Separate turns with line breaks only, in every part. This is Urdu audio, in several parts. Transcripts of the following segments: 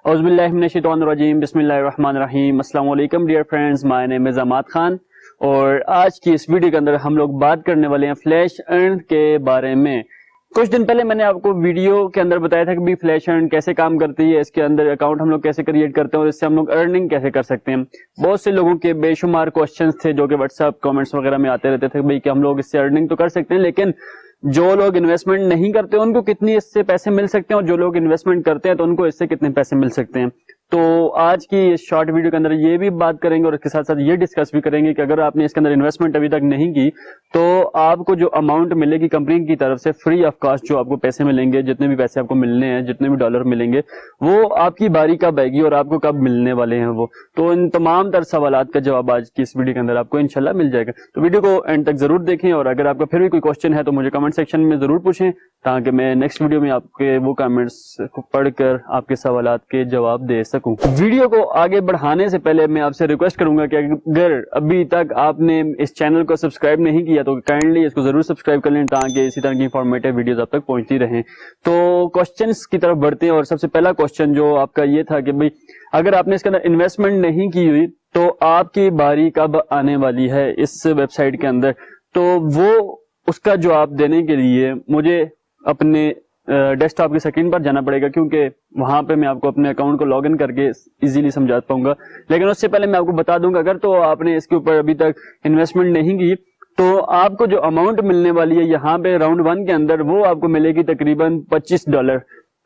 اعوذ باللہ من الشیطان الرجیم، بسم اللہ الرحمن الرحیم۔ السلام علیکم ڈیئر فرینڈز، مائی نیم از عماد خان، اور آج کی اس ویڈیو کے اندر ہم لوگ بات کرنے والے ہیں فلیش ارن کے بارے میں۔ کچھ دن پہلے میں نے آپ کو ویڈیو کے اندر بتایا تھا کہ فلیش ارن کیسے کام کرتی ہے، اس کے اندر اکاؤنٹ ہم لوگ کیسے کریٹ کرتے ہیں اور اس سے ہم لوگ ارننگ کیسے کر سکتے ہیں۔ بہت سے لوگوں کے بے شمار کوسچنز تھے جو کہ واٹس ایپ کامنٹس وغیرہ میں آتے رہتے تھے بھائی کہ ہم لوگ اس سے ارننگ تو کر سکتے ہیں، لیکن جو لوگ انویسٹمنٹ نہیں کرتے ان کو کتنی اس سے پیسے مل سکتے ہیں، اور جو لوگ انویسٹمنٹ کرتے ہیں تو ان کو اس سے کتنے پیسے مل سکتے ہیں۔ تو آج کی اس شارٹ ویڈیو کے اندر یہ بھی بات کریں گے اور اس کے ساتھ ساتھ یہ ڈسکس بھی کریں گے کہ اگر آپ نے اس کے اندر انویسٹمنٹ ابھی تک نہیں کی تو آپ کو جو اماؤنٹ ملے گی کمپنی کی طرف سے فری آف کاسٹ، جو آپ کو پیسے ملیں گے، جتنے بھی پیسے آپ کو ملنے ہیں، جتنے بھی ڈالر ملیں گے، وہ آپ کی باری کب آئے گی اور آپ کو کب ملنے والے ہیں وہ۔ تو ان تمام تر سوالات کا جواب آج کی اس ویڈیو کے اندر آپ کو انشاءاللہ مل جائے گا۔ تو ویڈیو کو اینڈ تک ضرور دیکھیں، اور اگر آپ کا پھر بھی کوئی کوسچن ہے تو مجھے کمنٹ سیکشن میں ضرور پوچھیں تاکہ میں نیکسٹ ویڈیو میں آپ کے وہ کمنٹس کو پڑھ کر آپ کے سوالات کے جواب دے سکوں۔ ویڈیو کو آگے بڑھانے سے پہلے میں آپ سے ریکویسٹ کروں گا کہ اگر ابھی تک آپ نے اس چینل کو سبسکرائب نہیں کیا تو کائنڈلی اس کو ضرور سبسکرائب کر لیں تاکہ اسی طرح کی انفارمیٹیو ویڈیوز آپ تک پہنچتی رہیں۔ تو کوسچنز کی طرف بڑھتے ہیں، اور سب سے پہلا کوسچن جو آپ کا یہ تھا کہ بھئی اگر آپ نے اس کے اندر انویسٹمنٹ نہیں کی ہوئی تو آپ کی باری کب آنے والی ہے اس ویب سائٹ کے اندر۔ تو وہ اس کا جواب دینے کے لیے مجھے اپنے ڈیسک ٹاپ کی سکرین پر جانا پڑے گا، کیونکہ وہاں پہ میں آپ کو اپنے اکاؤنٹ کو لاگ ان کر کے ایزیلی سمجھا پاؤں گا۔ لیکن اس سے پہلے میں آپ کو بتا دوں گا اگر تو آپ نے اس کے اوپر ابھی تک انویسٹمنٹ نہیں کی تو آپ کو جو اماؤنٹ ملنے والی ہے یہاں پہ راؤنڈ 1 کے اندر وہ آپ کو ملے گی تقریباً $25۔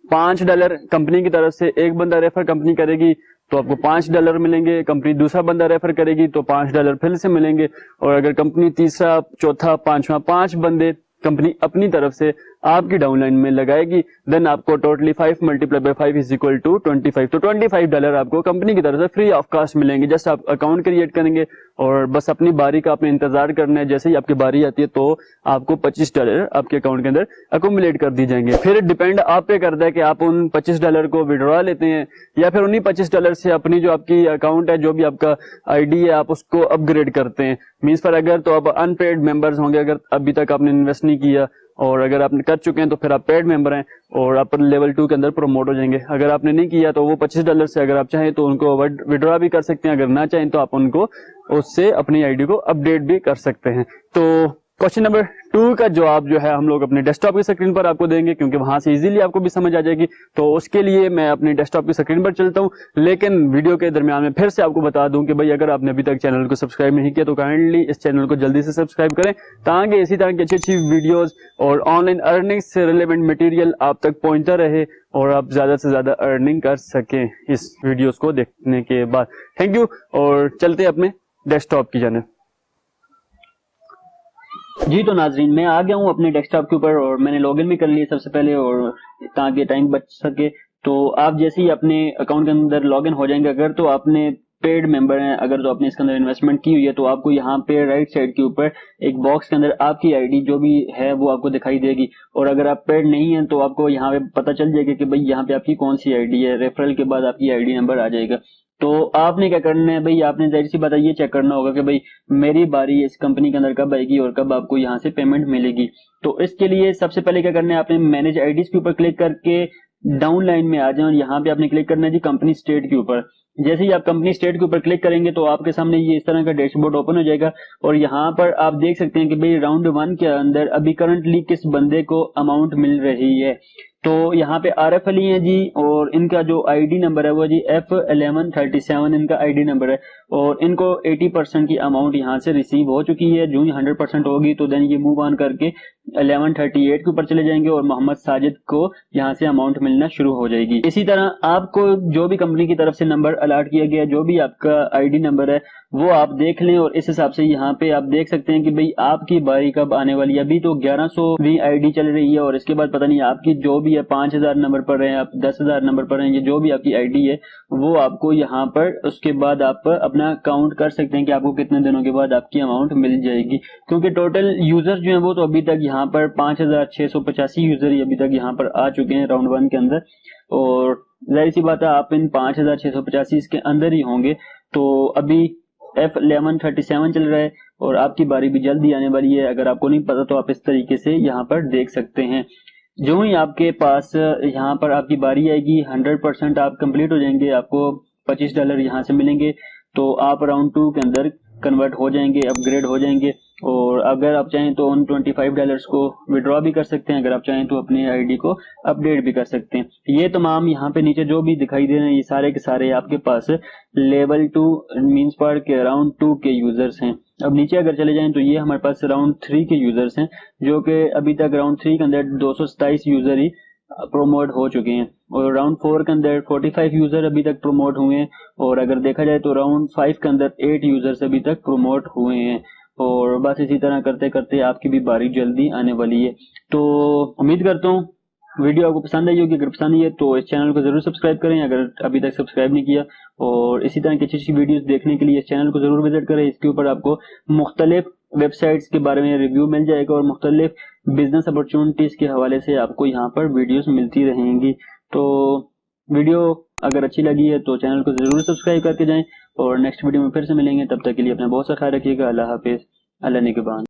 $5 کمپنی کی طرف سے، ایک بندہ ریفر کمپنی کرے گی تو آپ کو $5 ملیں گے، کمپنی دوسرا بندہ ریفر کرے گی تو $5 پھر سے ملیں گے، اور اگر کمپنی تیسرا، چوتھا، پانچواں 5 بندے کمپنی اپنی طرف سے آپ کی ڈاؤن لائن میں لگائے گی، دین آپ کو ٹوٹلی 5 × 5 = 25۔ تو $25 آپ کو کمپنی کی طرف سے فری آف کاسٹ ملیں گے۔ جسٹ آپ اکاؤنٹ کریٹ کریں گے اور بس اپنی باری کا آپ نے انتظار کرنا ہے، جیسے ہی آپ کی باری آتی ہے تو آپ کو $25 آپ کے اکاؤنٹ کے اندر اکومولیٹ کر دی جائیں گے۔ پھر ڈیپینڈ آپ پہ کرتا ہے کہ آپ ان $25 کو وڈرا لیتے ہیں یا پھر انہی $25 سے اپنی جو آپ کی اکاؤنٹ ہے، جو بھی آپ کا آئی ڈی ہے، آپ اس کو اپ گریڈ کرتے ہیں۔ مینس فار اگر تو آپ ان پیڈ ممبرز ہوں گے اگر ابھی تک آپ نے انویسٹ نہیں کیا، اور اگر آپ نے کر چکے ہیں تو پھر آپ پیڈ ممبر ہیں اور آپ لیول 2 کے اندر پروموٹ ہو جائیں گے۔ اگر آپ نے نہیں کیا تو وہ $25 سے اگر آپ چاہیں تو ان کو وڈرا بھی کر سکتے ہیں، اگر نہ چاہیں تو آپ ان کو اس سے اپنی آئی ڈی کو اپ ڈیٹ بھی کر سکتے ہیں۔ تو کوشچن نمبر 2 کا جواب جو ہے ہم لوگ اپنے ڈیسک ٹاپ کی سکرین پر آپ کو دیں گے، کیونکہ وہاں سے ایزیلی آپ کو بھی سمجھ آ جائے گی۔ تو اس کے لیے میں اپنی ڈیسک ٹاپ کی سکرین پر چلتا ہوں، لیکن ویڈیو کے درمیان میں پھر سے آپ کو بتا دوں کہ بھائی اگر آپ نے ابھی تک چینل کو سبسکرائب نہیں کیا تو کائنڈلی اس چینل کو جلدی سے سبسکرائب کریں تاکہ اسی طرح کی اچھی ویڈیوز اور آن لائن ارننگ سے ریلیونٹ مٹیریل آپ تک پہنچتا رہے اور آپ زیادہ سے زیادہ ارننگ کر سکیں اس ویڈیوز کو دیکھنے کے بعد۔ تھینک یو، اور چلتے ہیں اپنے ڈیسک ٹاپ کی جانب۔ جی تو ناظرین، میں آ گیا ہوں اپنے ڈیسک ٹاپ کے اوپر اور میں نے لاگ ان بھی کر لیا سب سے پہلے، اور تاکہ ٹائم بچ سکے تو آپ جیسے ہی اپنے اکاؤنٹ کے اندر لاگ ان ہو جائیں گے، اگر تو آپ نے پیڈ ممبر ہیں، اگر تو آپ نے اس کے اندر انویسٹمنٹ کی ہوئی ہے تو آپ کو یہاں پہ رائٹ سائڈ کے اوپر ایک باکس کے اندر آپ کی آئی ڈی جو بھی ہے وہ آپ کو دکھائی دے گی، اور اگر آپ پیڈ نہیں ہیں تو آپ کو یہاں پہ پتہ چل جائے گا کہ بھئی یہاں پہ آپ کی کون سی آئی ڈی ہے، ریفرل کے بعد آپ کی آئی ڈی نمبر آ جائے گا۔ تو آپ نے کیا کرنا ہے بھئی، آپ نے ظاہر سی بات ہے یہ چیک کرنا ہوگا کہ بھئی میری باری اس کمپنی کے اندر کب آئے گی اور کب آپ کو یہاں سے پیمنٹ ملے گی۔ تو اس کے لیے سب سے پہلے کیا کرنا ہے، آپ نے مینیج آئی ڈیز کے اوپر کلک کر کے ڈاؤن لائن میں آ جائیں، اور یہاں پہ آپ نے کلک کرنا ہے جی کمپنی اسٹیٹ کے اوپر۔ جیسے ہی آپ کمپنی اسٹیٹ کے اوپر کلک کریں گے تو آپ کے سامنے یہ اس طرح کا ڈیش بورڈ اوپن ہو جائے گا، اور یہاں پر آپ دیکھ سکتے ہیں کہ بھئی راؤنڈ 1 کے اندر ابھی کرنٹلی کس بندے کو اماؤنٹ مل رہی ہے۔ تو یہاں پہ عارف علی ہیں جی، اور ان کا جو آئی ڈی نمبر ہے وہ جی F1137 ان کا آئی ڈی نمبر ہے، اور ان کو 80% کی اماؤنٹ یہاں سے ریسیو ہو چکی ہے۔ جو ہی 100% ہوگی تو دین یہ موو آن کر کے 1138 کے اوپر چلے جائیں گے، اور محمد ساجد کو یہاں سے اماؤنٹ ملنا شروع ہو جائے گی۔ اسی طرح آپ کو جو بھی کمپنی کی طرف سے نمبر الاٹ کیا گیا، جو بھی آپ کا آئی ڈی نمبر ہے وہ آپ دیکھ لیں، اور اس حساب سے یہاں پہ آپ دیکھ سکتے ہیں کہ بھئی آپ کی باری کب آنے والی ہے۔ ابھی تو 1120 آئی ڈی چل رہی ہے، اور اس کے بعد پتہ نہیں آپ کی جو بھی ہے 5000 نمبر پر رہے ہیں، آپ 10,000 نمبر پر رہیں گے، جو بھی آپ کی آئی ڈی ہے وہ آپ کو یہاں پر اس کے بعد آپ اپنا کاؤنٹ کر سکتے ہیں کہ آپ کو کتنے دنوں کے بعد آپ کی اماؤنٹ مل جائے گی، کیونکہ ٹوٹل یوزر جو ہیں وہ تو ابھی تک یہاں پر 5685 یوزر ہی ابھی تک یہاں پر آ چکے ہیں راؤنڈ 1 کے اندر، اور ظاہر سی بات ہے آپ ان 5685 کے اندر ہی ہوں گے۔ تو ابھی F1137 چل رہا ہے اور آپ کی باری بھی جلدی آنے والی ہے، اگر آپ کو نہیں پتا تو آپ اس طریقے سے یہاں پر دیکھ سکتے ہیں۔ جو ہی آپ کے پاس یہاں پر آپ کی باری آئے گی 100% آپ کمپلیٹ ہو جائیں گے، آپ کو $25 یہاں سے ملیں گے، تو آپ راؤنڈ 2 کے اندر کنورٹ ہو جائیں گے، اپ گریڈ ہو جائیں گے. اور اگر آپ چاہیں تو ان $25 کو وڈرا بھی کر سکتے ہیں، اگر آپ چاہیں تو اپنی آئی ڈی کو اپ ڈیٹ بھی کر سکتے ہیں. یہ تمام یہاں پہ نیچے جو بھی دکھائی دے رہے ہیں یہ سارے کے سارے آپ کے پاس لیول 2 مینس پار کے راؤنڈ 2 کے یوزرز ہیں. اب نیچے اگر چلے جائیں تو یہ ہمارے پاس راؤنڈ 3 کے یوزرز ہیں، جو کہ ابھی تک راؤنڈ 3 کے اندر 227 یوزر ہی پروموٹ ہو چکے ہیں، اور راؤنڈ 4 کے اندر 45 یوزر ابھی تک پروموٹ ہوئے ہیں، اور اگر دیکھا جائے تو راؤنڈ 5 کے اندر 8 یوزرز ابھی تک پروموٹ ہوئے ہیں. اور بس اسی طرح کرتے کرتے آپ کی بھی باری جلدی آنے والی ہے. تو امید کرتا ہوں ویڈیو آپ کو پسند آئی ہوگی. اگر پسند آئی ہے تو اس چینل کو ضرور سبسکرائب کریں اگر ابھی تک سبسکرائب نہیں کیا، اور اسی طرح کی اچھی اچھی ویڈیوز دیکھنے کے لیے اس چینل کو ضرور وزٹ کریں. اس کے اوپر آپ کو مختلف ویب سائٹس کے بارے میں ریویو مل جائے گا، اور مختلف بزنس اپرچونٹیز کے حوالے سے آپ کو یہاں پر ویڈیوز ملتی رہیں گی. تو ویڈیو اگر اچھی لگی ہے تو چینل کو ضرور سبسکرائب کر کے جائیں، اور نیکسٹ ویڈیو میں پھر سے ملیں گے. تب تک کے لیے اپنا بہت سا خیال رکھیے گا. اللہ حافظ. اللہ نگہبان.